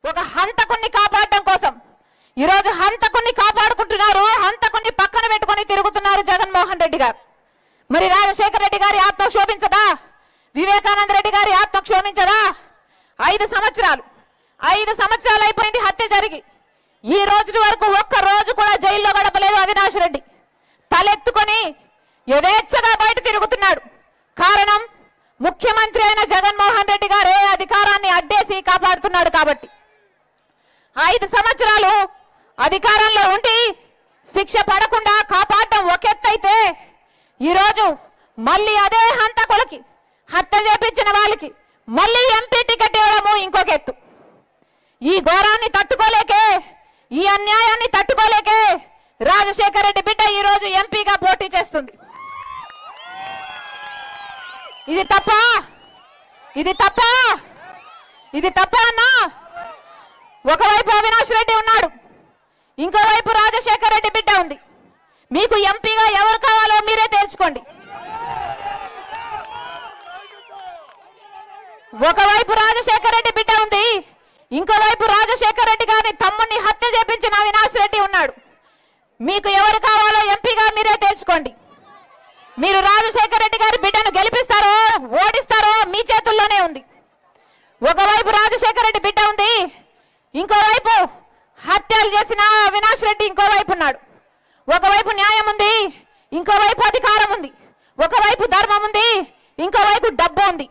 ఒక హంతకుణ్ణి కాపాడడం కోసం ఈరోజు హంతకుణ్ణి కాపాడుకుంటున్నారు, హంతకుణ్ణి పక్కన పెట్టుకొని తిరుగుతున్నారు జగన్మోహన్ రెడ్డి గారు. మరి రాజశేఖర రెడ్డి గారి ఆత్మ క్షోభించదా? వివేకానంద రెడ్డి గారి ఆత్మ క్షోభించదా? 5 సంవత్సరాలు అయిపోయింది హత్య జరిగి, ఈ రోజు వరకు ఒక్క రోజు కూడా జైల్లో గడపలేదు అవినాష్ రెడ్డి. తలెత్తుకొని యథేచ్ఛగా బయట తిరుగుతున్నాడు. కారణం ముఖ్యమంత్రి అయిన జగన్మోహన్ రెడ్డి గారే అధికారాన్ని అడ్డేసి కాపాడుతున్నాడు కాబట్టి. 5 సంవత్సరాలు అధికారంలో ఉండి శిక్ష పడకుండా కాపాడడం ఒక ఎత్తు అయితే, ఈరోజు మళ్ళీ అదే హంతకులకి, హత్య చేపించిన వాళ్ళకి మళ్ళీ ఎంపీ టికెట్ ఇవ్వడము ఇంకొక ఎత్తు. ఈ ఘోరాన్ని తట్టుకోలేకే, ఈ అన్యాయాన్ని తట్టుకోలేకే రాజశేఖర రెడ్డి బిడ్డ ఈరోజు ఎంపీగా పోటీ చేస్తుంది. ఇది తప్ప అన్నా? ఒకవైపు అవినాష్ రెడ్డి ఉన్నాడు, ఇంకోవైపు రాజశేఖర రెడ్డి బిడ్డ ఉంది. మీకు ఎంపీగా ఎవరు కావాలో మీరే తేల్చుకోండి. ఒకవైపు రాజశేఖర రెడ్డి బిడ్డ ఉంది, ఇంకోవైపు రాజశేఖర రెడ్డి గారిని తమ్ముడిని హత్య చేపించిన అవినాష్ రెడ్డి ఉన్నాడు. మీకు ఎవరు కావాలో ఎంపీగా మీరే తేల్చుకోండి. మీరు రాజశేఖర రెడ్డి గారి బిడ్డను గెలిపిస్తారో ఓడిస్తారో మీ చేతుల్లోనే ఉంది. ఒకవైపు రాజశేఖర రెడ్డి బిడ్డ ఉంది, ఇంకోవైపు హత్యలు చేసిన అవినాష్ రెడ్డి ఇంకోవైపు ఉన్నాడు. ఒకవైపు న్యాయం ఉంది, ఇంకోవైపు అధికారం ఉంది. ఒకవైపు ధర్మం ఉంది, ఇంకోవైపు డబ్బు ఉంది.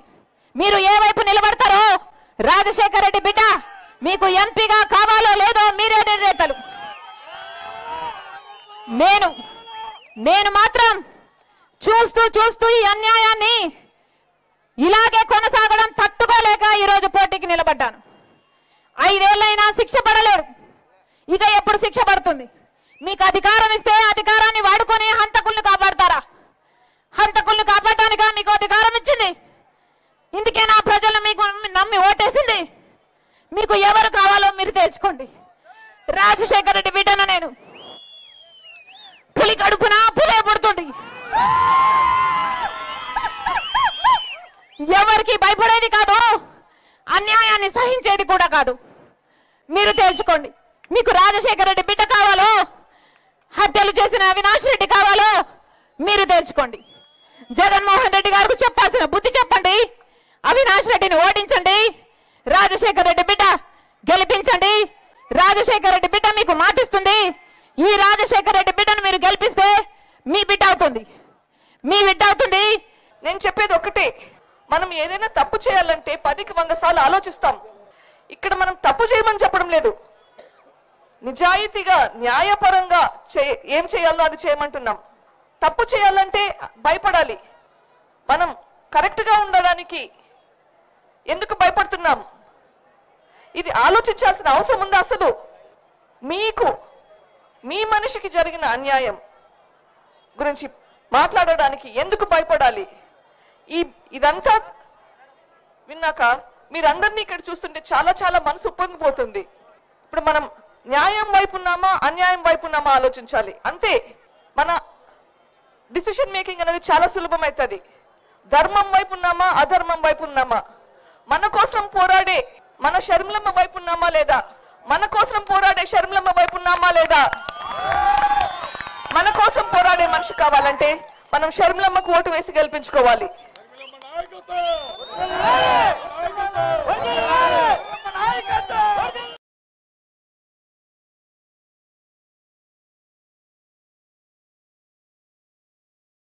మీరు ఏ వైపు నిలబడతారో రాజశేఖర రెడ్డి బిడ్డ మీకు ఎంపీగా కావాలో లేదో మీరే నిర్ణేతలు. నేను మాత్రం చూస్తూ ఈ అన్యాయాన్ని ఇలాగే కొనసాగడం తట్టుకోలేక ఈరోజు పోటీకి నిలబడ్డాను. 5 ఏళ్ళైనా శిక్ష పడలేరు, ఇక ఎప్పుడు శిక్ష పడుతుంది? మీకు అధికారం ఇస్తే అధికారాన్ని వాడుకొని హంతకుల్ని కాపాడతారా? హంతకుల్ని కాపాడటానికా మీకు అధికారం ఇచ్చింది? ఇందుకే నా ప్రజలు మీకు నమ్మి ఓటేసింది. మీకు ఎవరు కావాలో మీరు తెచ్చుకోండి. రాజశేఖర రెడ్డి బిడ్డను నేను. పులి కడుపున పులే పడుతుంది. ఎవరికి భయపడేది కాదు, అన్యాయాన్ని సహించేది కూడా కాదు. మీరు తేల్చుకోండి. మీకు రాజశేఖర రెడ్డి బిడ్డ కావాలో, హత్యలు చేసిన అవినాష్ రెడ్డి కావాలో మీరు తేల్చుకోండి. జగన్మోహన్ రెడ్డి గారికి చెప్పాల్సిన బుద్ధి చెప్పండి. అవినాష్ రెడ్డిని ఓడించండి, రాజశేఖర రెడ్డి బిడ్డ గెలిపించండి. రాజశేఖర రెడ్డి బిడ్డ మీకు మాటిస్తుంది. ఈ రాజశేఖర రెడ్డి బిడ్డను మీరు గెలిపిస్తే మీ బిడ్డ అవుతుంది. నేను చెప్పేది ఒకటే, మనం ఏదైనా తప్పు చేయాలంటే 10కి 100 సార్లు ఆలోచిస్తాం. ఇక్కడ మనం తప్పు చేయమని చెప్పడం లేదు, నిజాయితీగా న్యాయపరంగా ఏం చేయాలో అది చేయమంటున్నాం. తప్పు చేయాలంటే భయపడాలి. మనం కరెక్ట్ గా ఉండడానికి ఎందుకు భయపడుతున్నాం? ఇది ఆలోచించాల్సిన అవసరం ఉందా? అసలు మీకు మీ మనిషికి జరిగిన అన్యాయం గురించి మాట్లాడడానికి ఎందుకు భయపడాలి? ఇదంతా విన్నాక మీరందరినీ ఇక్కడ చూస్తుంటే చాలా మనసు ఉప్పొంగిపోతుంది. ఇప్పుడు మనం న్యాయం వైపు ఉన్నామా అన్యాయం వైపు ఉన్నామా ఆలోచించాలి అంతే. మన డిసిషన్ మేకింగ్ అనేది చాలా సులభమవుతుంది. ధర్మం వైపు ఉన్నామా అధర్మం వైపు ఉన్నామా? మన కోసం పోరాడే మన షర్మిలమ్మ వైపు ఉన్నామా లేదా? మన కోసం పోరాడే షర్మిలమ్మ వైపు ఉన్నామా లేదా? మన కోసం పోరాడే మనిషి కావాలంటే మనం షర్మిలమ్మకు ఓటు వేసి గెలిపించుకోవాలి.